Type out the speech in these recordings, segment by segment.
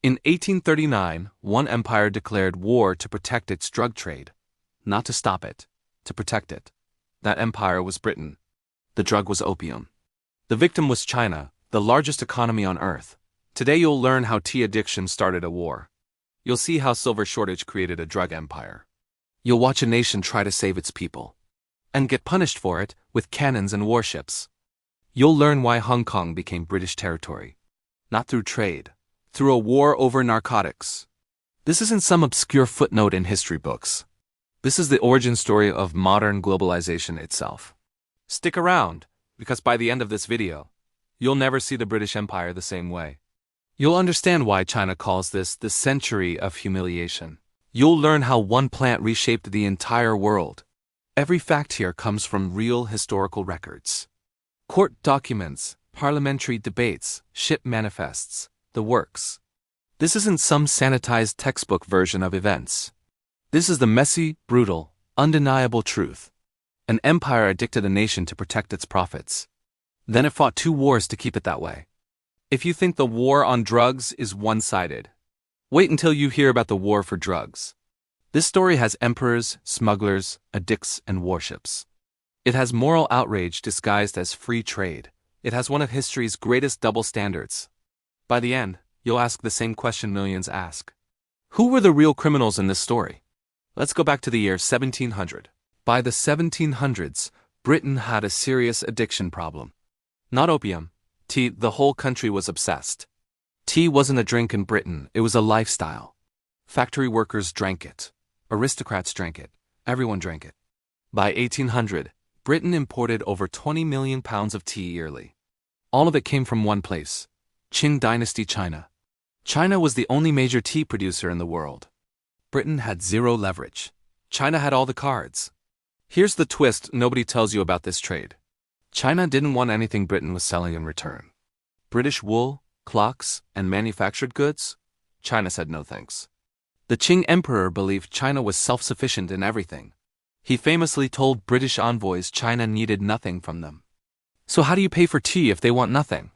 In 1839, one empire declared war to protect its drug trade. Not to stop it, to protect it. That empire was Britain. The drug was opium. The victim was China, the largest economy on earth. Today you'll learn how tea addiction started a war. You'll see how silver shortage created a drug empire. You'll watch a nation try to save its people. And get punished for it with cannons and warships. You'll learn why Hong Kong became British territory. Not through trade. Through a war over narcotics. This isn't some obscure footnote in history books. This is the origin story of modern globalization itself. Stick around, because by the end of this video, you'll never see the British Empire the same way. You'll understand why China calls this the century of humiliation. You'll learn how one plant reshaped the entire world. Every fact here comes from real historical records. Court documents, parliamentary debates, ship manifests, the works. This isn't some sanitized textbook version of events. This is the messy, brutal, undeniable truth. An empire addicted a nation to protect its profits. Then it fought 2 wars to keep it that way. If you think the war on drugs is one-sided, wait until you hear about the war for drugs. This story has emperors, smugglers, addicts, and warships. It has moral outrage disguised as free trade. It has one of history's greatest double standards. By the end, you'll ask the same question millions ask. Who were the real criminals in this story? Let's go back to the year 1700. By the 1700s, Britain had a serious addiction problem. Not opium, tea. The whole country was obsessed. Tea wasn't a drink in Britain, it was a lifestyle. Factory workers drank it. Aristocrats drank it. Everyone drank it. By 1800, Britain imported over 20 million pounds of tea yearly. All of it came from one place, Qing Dynasty China. China was the only major tea producer in the world. Britain had zero leverage. China had all the cards. Here's the twist nobody tells you about this trade. China didn't want anything Britain was selling in return. British wool, clocks, and manufactured goods? China said no thanks. The Qing emperor believed China was self-sufficient in everything. He famously told British envoys China needed nothing from them. So how do you pay for tea if they want nothing?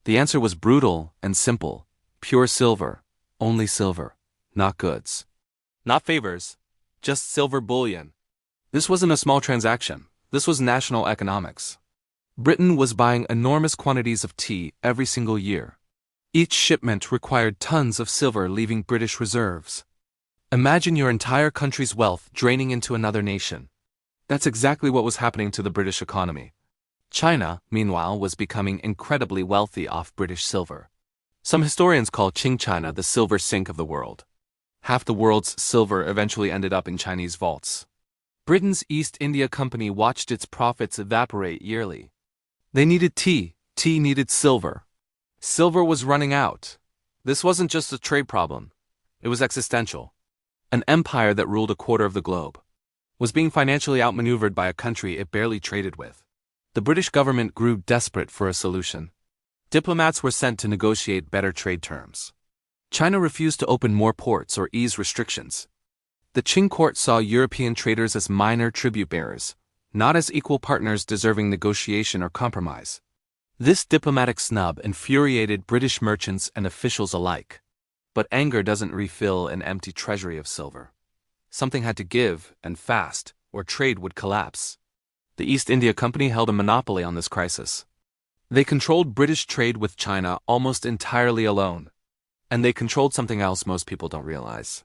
The answer was brutal and simple. Pure silver. Only silver. Not goods. Not favors. Just silver bullion. This wasn't a small transaction. This was national economics. Britain was buying enormous quantities of tea every single year. Each shipment required tons of silver leaving British reserves. Imagine your entire country's wealth draining into another nation. That's exactly what was happening to the British economy. China, meanwhile, was becoming incredibly wealthy off British silver. Some historians call Qing China the silver sink of the world. Half the world's silver eventually ended up in Chinese vaults. Britain's East India Company watched its profits evaporate yearly. They needed tea. Tea needed silver. Silver was running out. This wasn't just a trade problem. It was existential. An empire that ruled a quarter of the globe was being financially outmaneuvered by a country it barely traded with. The British government grew desperate for a solution. Diplomats were sent to negotiate better trade terms. China refused to open more ports or ease restrictions. The Qing court saw European traders as minor tribute bearers, not as equal partners deserving negotiation or compromise. This diplomatic snub infuriated British merchants and officials alike. But anger doesn't refill an empty treasury of silver. Something had to give, and fast, or trade would collapse. The East India Company held a monopoly on this crisis. They controlled British trade with China almost entirely alone. And they controlled something else most people don't realize.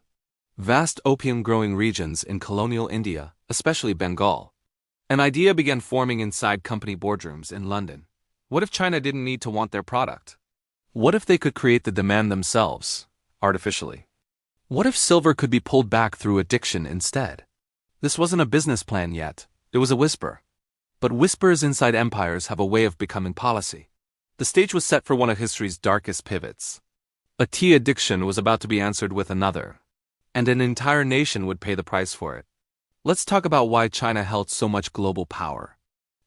Vast opium-growing regions in colonial India, especially Bengal. An idea began forming inside company boardrooms in London. What if China didn't need to want their product? What if they could create the demand themselves, artificially? What if silver could be pulled back through addiction instead? This wasn't a business plan yet, it was a whisper. But whispers inside empires have a way of becoming policy. The stage was set for one of history's darkest pivots. A tea addiction was about to be answered with another, and an entire nation would pay the price for it. Let's talk about why China held so much global power.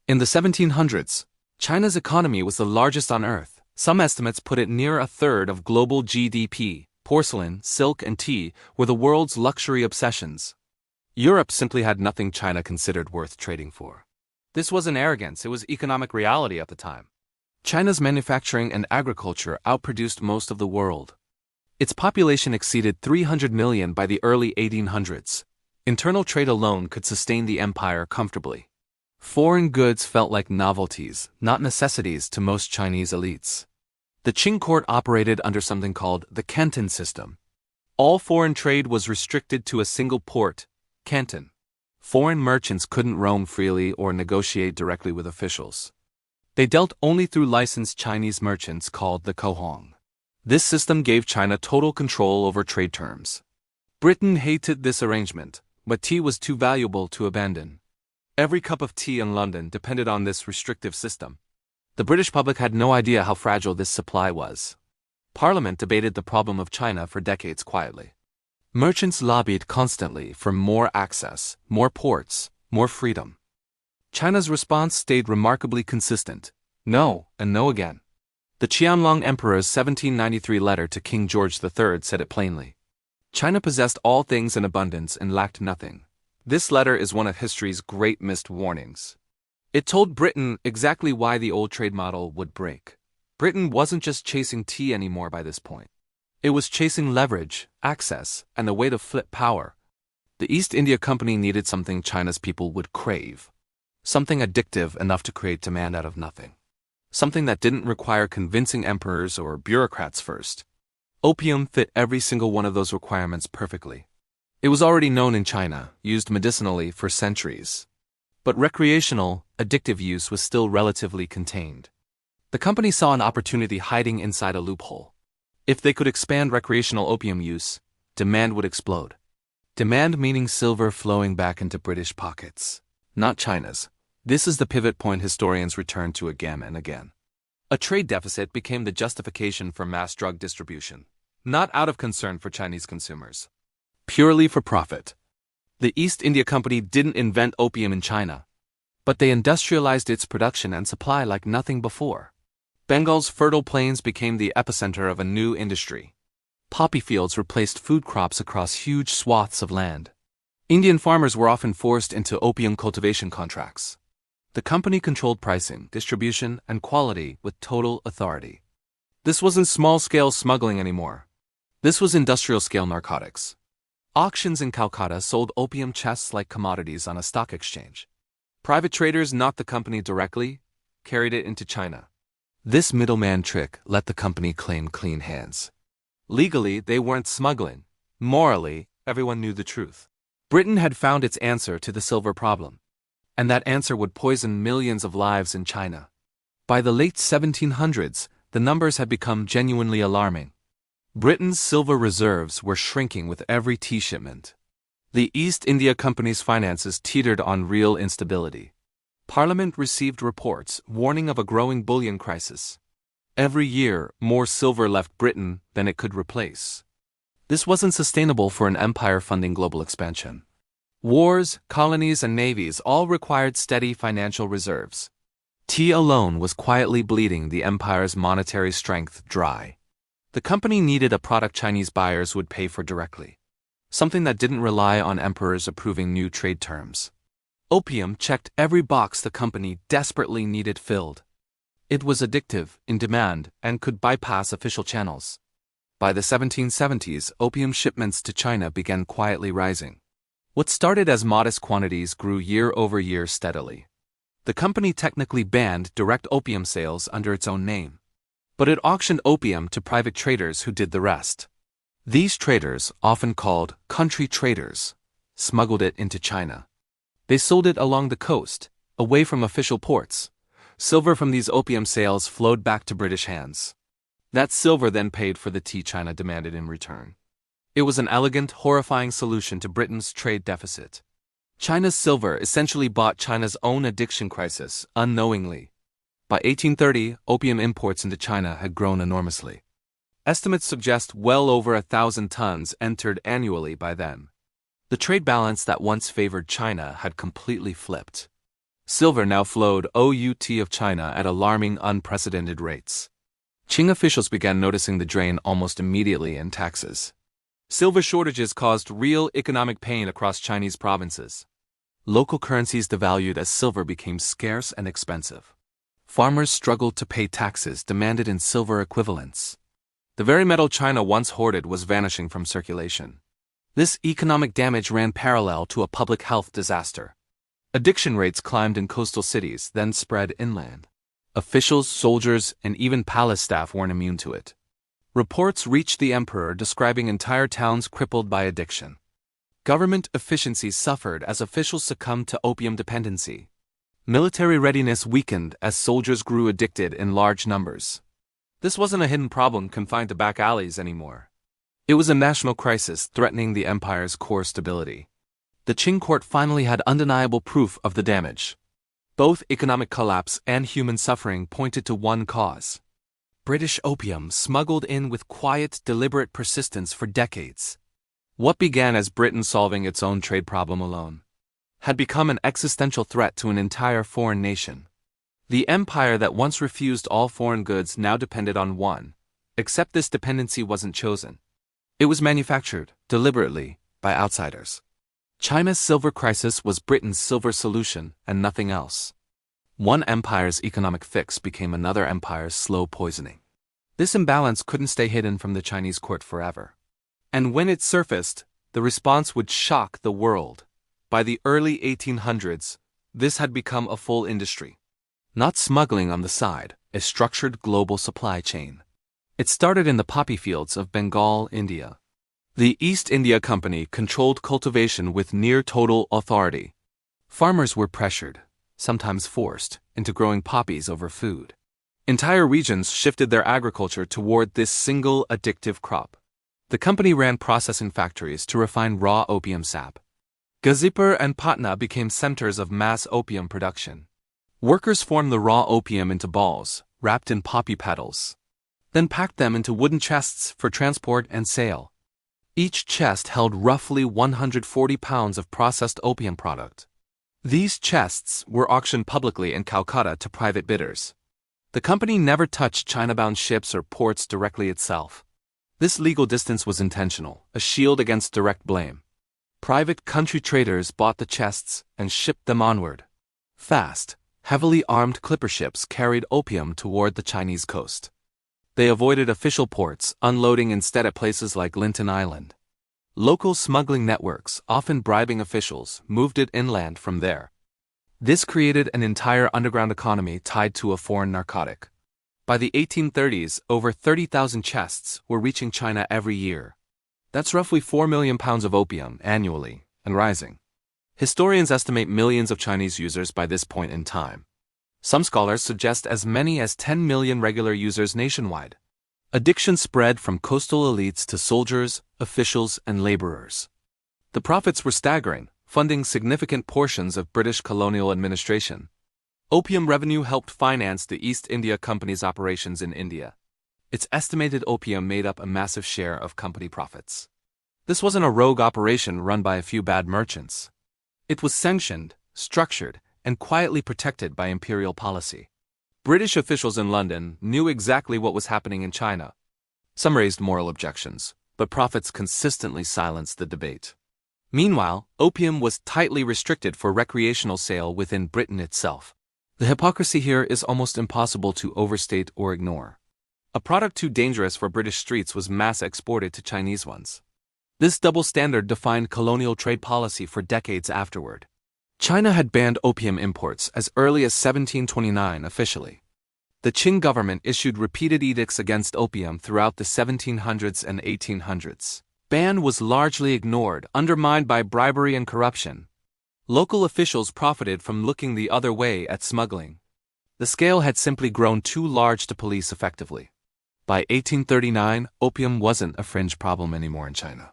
In the 1700s, China's economy was the largest on Earth. Some estimates put it near a third of global GDP. Porcelain, silk, and tea were the world's luxury obsessions. Europe simply had nothing China considered worth trading for. This wasn't arrogance, it was economic reality at the time. China's manufacturing and agriculture outproduced most of the world. Its population exceeded 300 million by the early 1800s. Internal trade alone could sustain the empire comfortably. Foreign goods felt like novelties, not necessities to most Chinese elites. The Qing court operated under something called the Canton system. All foreign trade was restricted to a single port, Canton. Foreign merchants couldn't roam freely or negotiate directly with officials. They dealt only through licensed Chinese merchants called the Kohong. This system gave China total control over trade terms. Britain hated this arrangement, but tea was too valuable to abandon. Every cup of tea in London depended on this restrictive system. The British public had no idea how fragile this supply was. Parliament debated the problem of China for decades quietly. Merchants lobbied constantly for more access, more ports, more freedom. China's response stayed remarkably consistent: no and no again. The Qianlong Emperor's 1793 letter to King George III said it plainly. China possessed all things in abundance and lacked nothing. This letter is one of history's great missed warnings. It told Britain exactly why the old trade model would break. Britain wasn't just chasing tea anymore by this point. It was chasing leverage, access, and a way to flip power. The East India Company needed something China's people would crave. Something addictive enough to create demand out of nothing. Something that didn't require convincing emperors or bureaucrats first. Opium fit every single one of those requirements perfectly. It was already known in China, used medicinally for centuries. But recreational, addictive use was still relatively contained. The company saw an opportunity hiding inside a loophole. If they could expand recreational opium use, demand would explode. Demand meaning silver flowing back into British pockets, not China's. This is the pivot point historians return to again and again. A trade deficit became the justification for mass drug distribution, not out of concern for Chinese consumers. Purely for profit. The East India Company didn't invent opium in China, but they industrialized its production and supply like nothing before. Bengal's fertile plains became the epicenter of a new industry. Poppy fields replaced food crops across huge swaths of land. Indian farmers were often forced into opium cultivation contracts. The company controlled pricing, distribution, and quality with total authority. This wasn't small-scale smuggling anymore. This was industrial-scale narcotics. Auctions in Calcutta sold opium chests like commodities on a stock exchange. Private traders, not the company directly, carried it into China. This middleman trick let the company claim clean hands. Legally, they weren't smuggling. Morally, everyone knew the truth. Britain had found its answer to the silver problem. And that answer would poison millions of lives in China. By the late 1700s, the numbers had become genuinely alarming. Britain's silver reserves were shrinking with every tea shipment. The East India Company's finances teetered on real instability. Parliament received reports warning of a growing bullion crisis. Every year, more silver left Britain than it could replace. This wasn't sustainable for an empire funding global expansion. Wars, colonies, and navies all required steady financial reserves. Tea alone was quietly bleeding the empire's monetary strength dry. The company needed a product Chinese buyers would pay for directly. Something that didn't rely on emperors approving new trade terms. Opium checked every box the company desperately needed filled. It was addictive, in demand, and could bypass official channels. By the 1770s, opium shipments to China began quietly rising. What started as modest quantities grew year over year steadily. The company technically banned direct opium sales under its own name. But it auctioned opium to private traders who did the rest. These traders, often called country traders, smuggled it into China. They sold it along the coast, away from official ports. Silver from these opium sales flowed back to British hands. That silver then paid for the tea China demanded in return. It was an elegant, horrifying solution to Britain's trade deficit. China's silver essentially bought China's own addiction crisis, unknowingly. By 1830, opium imports into China had grown enormously. Estimates suggest well over 1,000 tons entered annually by then. The trade balance that once favored China had completely flipped. Silver now flowed out of China at alarming, unprecedented rates. Qing officials began noticing the drain almost immediately in taxes. Silver shortages caused real economic pain across Chinese provinces. Local currencies devalued as silver became scarce and expensive. Farmers struggled to pay taxes demanded in silver equivalents. The very metal China once hoarded was vanishing from circulation. This economic damage ran parallel to a public health disaster. Addiction rates climbed in coastal cities, then spread inland. Officials, soldiers, and even palace staff weren't immune to it. Reports reached the emperor describing entire towns crippled by addiction. Government efficiency suffered as officials succumbed to opium dependency. Military readiness weakened as soldiers grew addicted in large numbers. This wasn't a hidden problem confined to back alleys anymore. It was a national crisis threatening the empire's core stability. The Qing court finally had undeniable proof of the damage. Both economic collapse and human suffering pointed to one cause: British opium smuggled in with quiet, deliberate persistence for decades. What began as Britain solving its own trade problem alone had become an existential threat to an entire foreign nation. The empire that once refused all foreign goods now depended on one, except this dependency wasn't chosen. It was manufactured, deliberately, by outsiders. China's silver crisis was Britain's silver solution and nothing else. One empire's economic fix became another empire's slow poisoning. This imbalance couldn't stay hidden from the Chinese court forever. And when it surfaced, the response would shock the world. By the early 1800s, this had become a full industry. Not smuggling on the side, a structured global supply chain. It started in the poppy fields of Bengal, India. The East India Company controlled cultivation with near-total authority. Farmers were pressured, sometimes forced, into growing poppies over food. Entire regions shifted their agriculture toward this single addictive crop. The company ran processing factories to refine raw opium sap. Gazipur and Patna became centers of mass opium production. Workers formed the raw opium into balls, wrapped in poppy petals, then packed them into wooden chests for transport and sale. Each chest held roughly 140 pounds of processed opium product. These chests were auctioned publicly in Calcutta to private bidders. The company never touched China-bound ships or ports directly itself. This legal distance was intentional, a shield against direct blame. Private country traders bought the chests and shipped them onward. Fast, heavily armed clipper ships carried opium toward the Chinese coast. They avoided official ports, unloading instead at places like Linton Island. Local smuggling networks, often bribing officials, moved it inland from there. This created an entire underground economy tied to a foreign narcotic. By the 1830s, over 30,000 chests were reaching China every year. That's roughly 4 million pounds of opium annually, and rising. Historians estimate millions of Chinese users by this point in time. Some scholars suggest as many as 10 million regular users nationwide. Addiction spread from coastal elites to soldiers, officials, and laborers. The profits were staggering, funding significant portions of British colonial administration. Opium revenue helped finance the East India Company's operations in India. Its estimated opium made up a massive share of company profits. This wasn't a rogue operation run by a few bad merchants. It was sanctioned, structured, and quietly protected by imperial policy. British officials in London knew exactly what was happening in China. Some raised moral objections, but profits consistently silenced the debate. Meanwhile, opium was tightly restricted for recreational sale within Britain itself. The hypocrisy here is almost impossible to overstate or ignore. A product too dangerous for British streets was mass exported to Chinese ones. This double standard defined colonial trade policy for decades afterward. China had banned opium imports as early as 1729 officially. The Qing government issued repeated edicts against opium throughout the 1700s and 1800s. Ban was largely ignored, undermined by bribery and corruption. Local officials profited from looking the other way at smuggling. The scale had simply grown too large to police effectively. By 1839, opium wasn't a fringe problem anymore in China.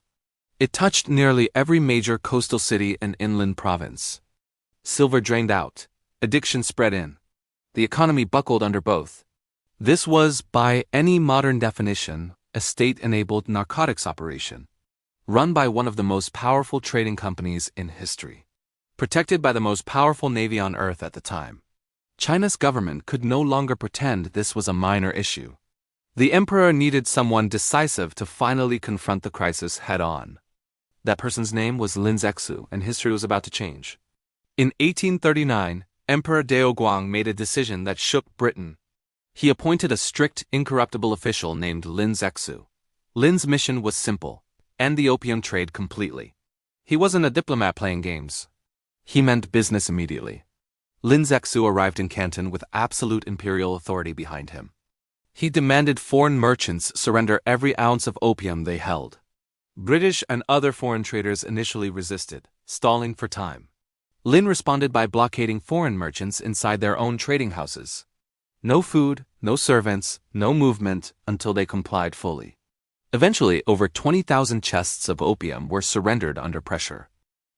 It touched nearly every major coastal city and inland province. Silver drained out, addiction spread in. The economy buckled under both. This was, by any modern definition, a state-enabled narcotics operation, run by one of the most powerful trading companies in history, protected by the most powerful navy on earth at the time. China's government could no longer pretend this was a minor issue. The emperor needed someone decisive to finally confront the crisis head-on. That person's name was Lin Zexu, and history was about to change. In 1839, Emperor Daoguang made a decision that shook Britain. He appointed a strict, incorruptible official named Lin Zexu. Lin's mission was simple: end the opium trade completely. He wasn't a diplomat playing games. He meant business immediately. Lin Zexu arrived in Canton with absolute imperial authority behind him. He demanded foreign merchants surrender every ounce of opium they held. British and other foreign traders initially resisted, stalling for time. Lin responded by blockading foreign merchants inside their own trading houses. No food, no servants, no movement until they complied fully. Eventually, over 20,000 chests of opium were surrendered under pressure.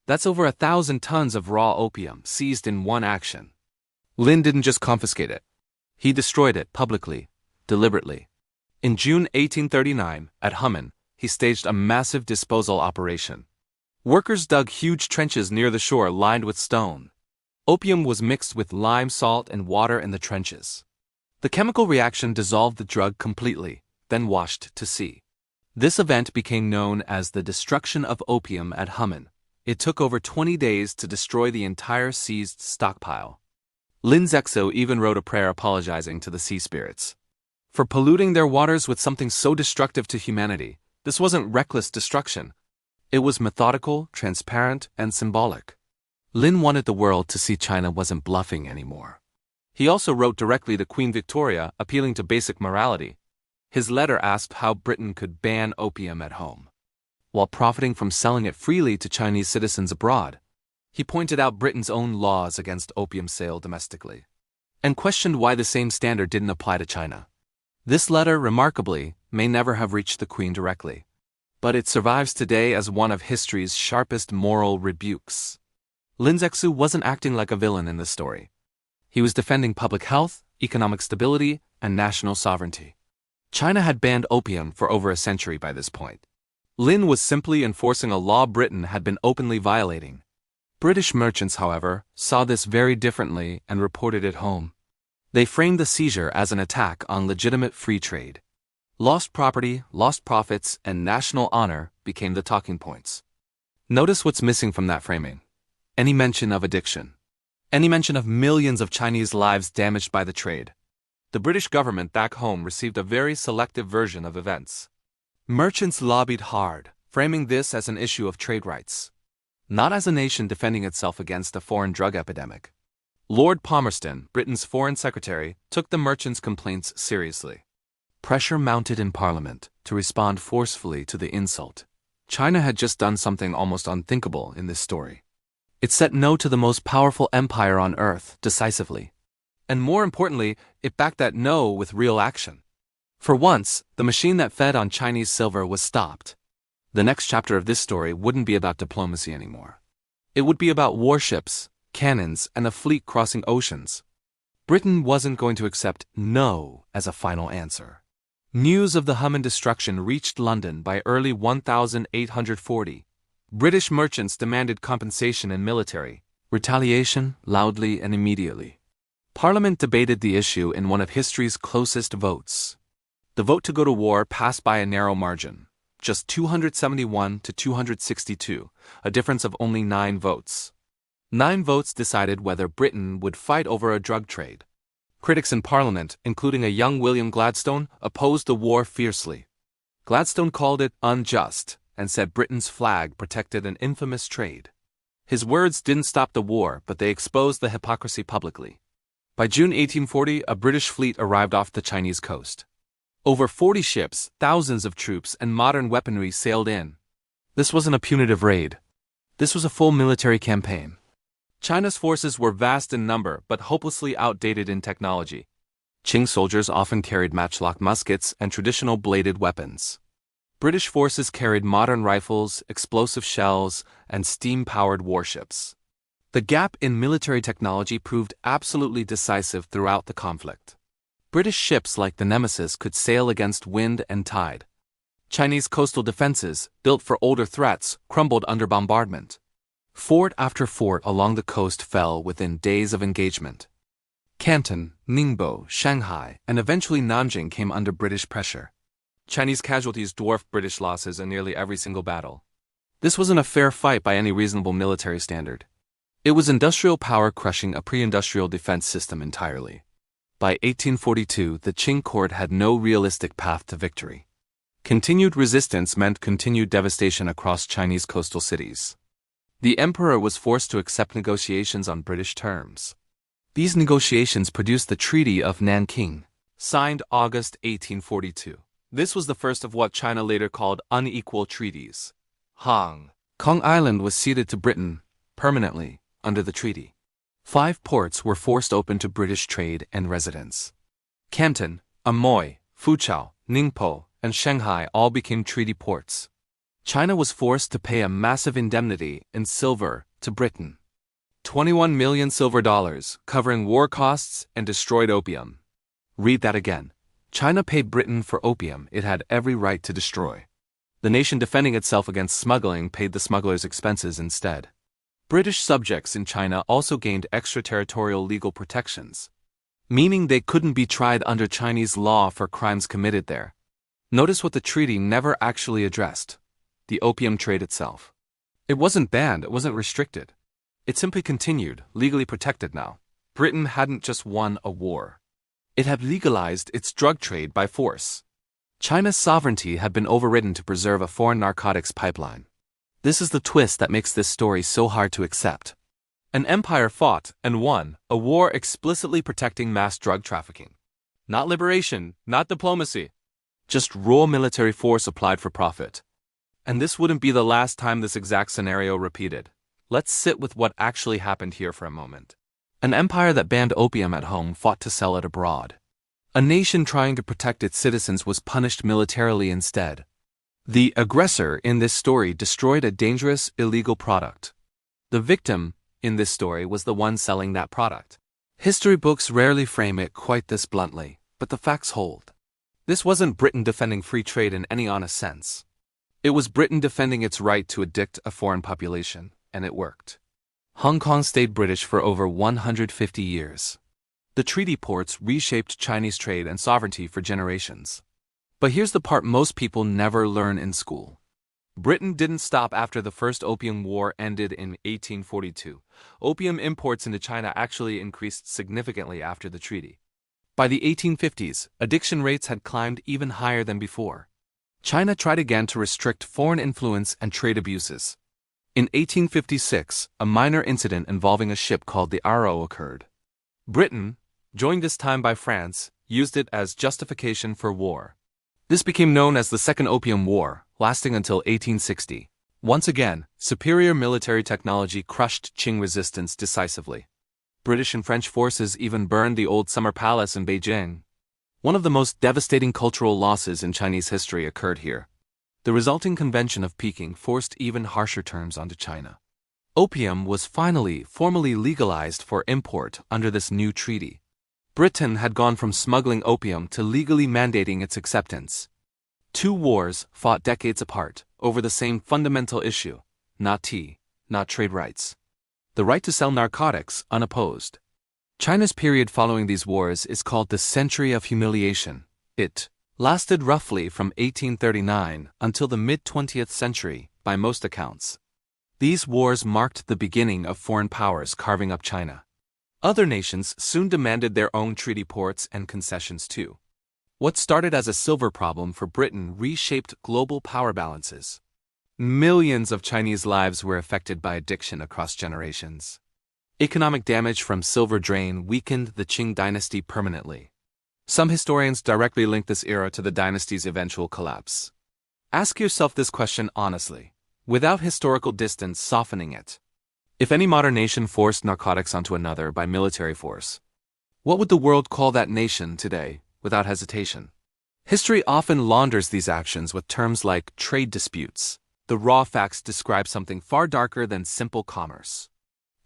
That's over 1,000 tons of raw opium seized in one action. Lin didn't just confiscate it. He destroyed it publicly, deliberately. In June 1839, at Humen, he staged a massive disposal operation. Workers dug huge trenches near the shore lined with stone. Opium was mixed with lime, salt, and water in the trenches. The chemical reaction dissolved the drug completely, then washed to sea. This event became known as the destruction of opium at Humen. It took over 20 days to destroy the entire seized stockpile. Lin Zexu even wrote a prayer apologizing to the sea spirits for polluting their waters with something so destructive to humanity. This wasn't reckless destruction. It was methodical, transparent, and symbolic. Lin wanted the world to see China wasn't bluffing anymore. He also wrote directly to Queen Victoria, appealing to basic morality. His letter asked how Britain could ban opium at home, while profiting from selling it freely to Chinese citizens abroad. He pointed out Britain's own laws against opium sale domestically, and questioned why the same standard didn't apply to China. This letter, remarkably, may never have reached the Queen directly, but it survives today as one of history's sharpest moral rebukes. Lin Zexu wasn't acting like a villain in this story. He was defending public health, economic stability, and national sovereignty. China had banned opium for over a century by this point. Lin was simply enforcing a law Britain had been openly violating. British merchants, however, saw this very differently and reported it home. They framed the seizure as an attack on legitimate free trade. Lost property, lost profits, and national honor became the talking points. Notice what's missing from that framing. Any mention of addiction. Any mention of millions of Chinese lives damaged by the trade. The British government back home received a very selective version of events. Merchants lobbied hard, framing this as an issue of trade rights, not as a nation defending itself against a foreign drug epidemic. Lord Palmerston, Britain's Foreign Secretary, took the merchants' complaints seriously. Pressure mounted in Parliament to respond forcefully to the insult. China had just done something almost unthinkable in this story. It said no to the most powerful empire on earth decisively. And more importantly, it backed that no with real action. For once, the machine that fed on Chinese silver was stopped. The next chapter of this story wouldn't be about diplomacy anymore. It would be about warships, cannons, and a fleet crossing oceans. Britain wasn't going to accept no as a final answer. News of the Humen destruction reached London by early 1840. British merchants demanded compensation and military retaliation loudly and immediately. Parliament debated the issue in one of history's closest votes. The vote to go to war passed by a narrow margin, just 271 to 262, a difference of only 9 votes. 9 votes decided whether Britain would fight over a drug trade. Critics in Parliament, including a young William Gladstone, opposed the war fiercely. Gladstone called it unjust and said Britain's flag protected an infamous trade. His words didn't stop the war, but they exposed the hypocrisy publicly. By June 1840, a British fleet arrived off the Chinese coast. Over 40 ships, thousands of troops, and modern weaponry sailed in. This wasn't a punitive raid. This was a full military campaign. China's forces were vast in number but hopelessly outdated in technology. Qing soldiers often carried matchlock muskets and traditional bladed weapons. British forces carried modern rifles, explosive shells, and steam-powered warships. The gap in military technology proved absolutely decisive throughout the conflict. British ships like the Nemesis could sail against wind and tide. Chinese coastal defenses, built for older threats, crumbled under bombardment. Fort after fort along the coast fell within days of engagement. Canton, Ningbo, Shanghai, and eventually Nanjing came under British pressure. Chinese casualties dwarfed British losses in nearly every single battle. This wasn't a fair fight by any reasonable military standard. It was industrial power crushing a pre-industrial defense system entirely. By 1842, the Qing court had no realistic path to victory. Continued resistance meant continued devastation across Chinese coastal cities. The emperor was forced to accept negotiations on British terms. These negotiations produced the Treaty of Nanking, signed August 1842. This was the first of what China later called unequal treaties. Kong Island was ceded to Britain, permanently, under the treaty. 5 ports were forced open to British trade and residence. Canton, Amoy, Fuzhou, Ningpo, and Shanghai all became treaty ports. China was forced to pay a massive indemnity in silver to Britain. 21 million silver dollars, covering war costs and destroyed opium. Read that again. China paid Britain for opium it had every right to destroy. The nation defending itself against smuggling paid the smugglers' expenses instead. British subjects in China also gained extraterritorial legal protections, meaning they couldn't be tried under Chinese law for crimes committed there. Notice what the treaty never actually addressed: the opium trade itself. It wasn't banned, it wasn't restricted. It simply continued, legally protected now. Britain hadn't just won a war. It had legalized its drug trade by force. China's sovereignty had been overridden to preserve a foreign narcotics pipeline. This is the twist that makes this story so hard to accept. An empire fought and won a war explicitly protecting mass drug trafficking. Not liberation, not diplomacy. Just raw military force applied for profit. And this wouldn't be the last time this exact scenario repeated. Let's sit with what actually happened here for a moment. An empire that banned opium at home fought to sell it abroad. A nation trying to protect its citizens was punished militarily instead. The aggressor in this story destroyed a dangerous, illegal product. The victim in this story was the one selling that product. History books rarely frame it quite this bluntly, but the facts hold. This wasn't Britain defending free trade in any honest sense. It was Britain defending its right to addict a foreign population, and it worked. Hong Kong stayed British for over 150 years. The treaty ports reshaped Chinese trade and sovereignty for generations. But here's the part most people never learn in school. Britain didn't stop after the First Opium War ended in 1842. Opium imports into China actually increased significantly after the treaty. By the 1850s, addiction rates had climbed even higher than before. China tried again to restrict foreign influence and trade abuses. In 1856, a minor incident involving a ship called the Arrow occurred. Britain, joined this time by France, used it as justification for war. This became known as the Second Opium War, lasting until 1860. Once again, superior military technology crushed Qing resistance decisively. British and French forces even burned the old Summer Palace in Beijing. One of the most devastating cultural losses in Chinese history occurred here. The resulting Convention of Peking forced even harsher terms onto China. Opium was finally formally legalized for import under this new treaty. Britain had gone from smuggling opium to legally mandating its acceptance. 2 wars fought decades apart over the same fundamental issue: not tea, not trade rights. The right to sell narcotics unopposed. China's period following these wars is called the Century of Humiliation. It lasted roughly from 1839 until the mid-20th century, by most accounts. These wars marked the beginning of foreign powers carving up China. Other nations soon demanded their own treaty ports and concessions too. What started as a silver problem for Britain reshaped global power balances. Millions of Chinese lives were affected by addiction across generations. Economic damage from silver drain weakened the Qing dynasty permanently. Some historians directly link this era to the dynasty's eventual collapse. Ask yourself this question honestly, without historical distance softening it. If any modern nation forced narcotics onto another by military force, what would the world call that nation today, without hesitation? History often launders these actions with terms like trade disputes. The raw facts describe something far darker than simple commerce.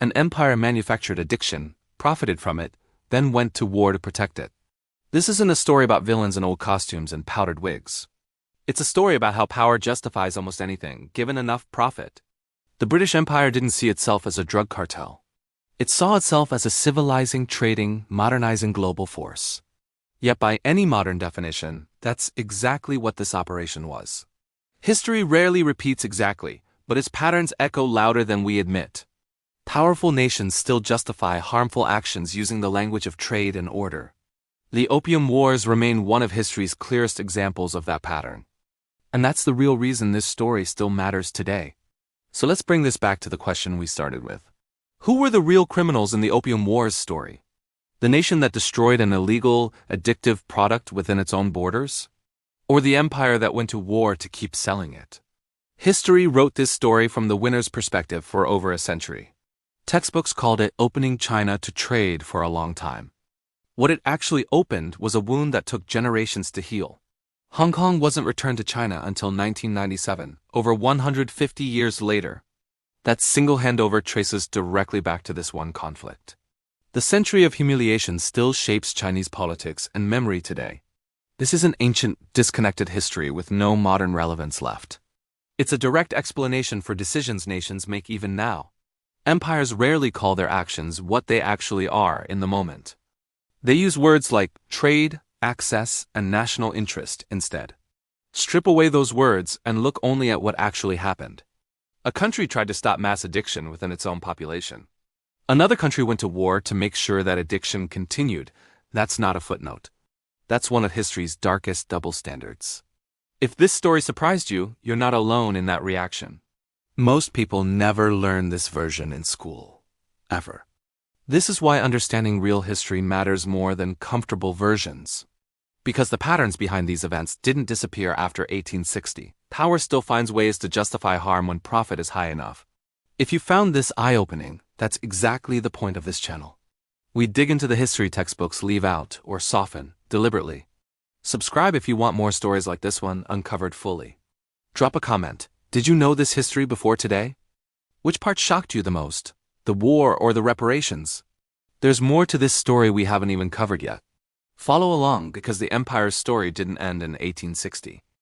An empire manufactured addiction, profited from it, then went to war to protect it. This isn't a story about villains in old costumes and powdered wigs. It's a story about how power justifies almost anything, given enough profit. The British Empire didn't see itself as a drug cartel. It saw itself as a civilizing, trading, modernizing global force. Yet by any modern definition, that's exactly what this operation was. History rarely repeats exactly, but its patterns echo louder than we admit. Powerful nations still justify harmful actions using the language of trade and order. The Opium Wars remain one of history's clearest examples of that pattern. And that's the real reason this story still matters today. So let's bring this back to the question we started with. Who were the real criminals in the Opium Wars story? The nation that destroyed an illegal, addictive product within its own borders? Or the empire that went to war to keep selling it? History wrote this story from the winner's perspective for over a century. Textbooks called it opening China to trade for a long time. What it actually opened was a wound that took generations to heal. Hong Kong wasn't returned to China until 1997, over 150 years later. That single handover traces directly back to this one conflict. The century of humiliation still shapes Chinese politics and memory today. This is an ancient, disconnected history with no modern relevance left. It's a direct explanation for decisions nations make even now. Empires rarely call their actions what they actually are in the moment. They use words like trade, access, and national interest instead. Strip away those words and look only at what actually happened. A country tried to stop mass addiction within its own population. Another country went to war to make sure that addiction continued. That's not a footnote. That's one of history's darkest double standards. If this story surprised you, you're not alone in that reaction. Most people never learn this version in school. Ever. This is why understanding real history matters more than comfortable versions. Because the patterns behind these events didn't disappear after 1860. Power still finds ways to justify harm when profit is high enough. If you found this eye-opening, that's exactly the point of this channel. We dig into the history textbooks leave out or soften deliberately. Subscribe if you want more stories like this one uncovered fully. Drop a comment. Did you know this history before today? Which part shocked you the most? The war or the reparations? There's more to this story we haven't even covered yet. Follow along because the empire's story didn't end in 1860.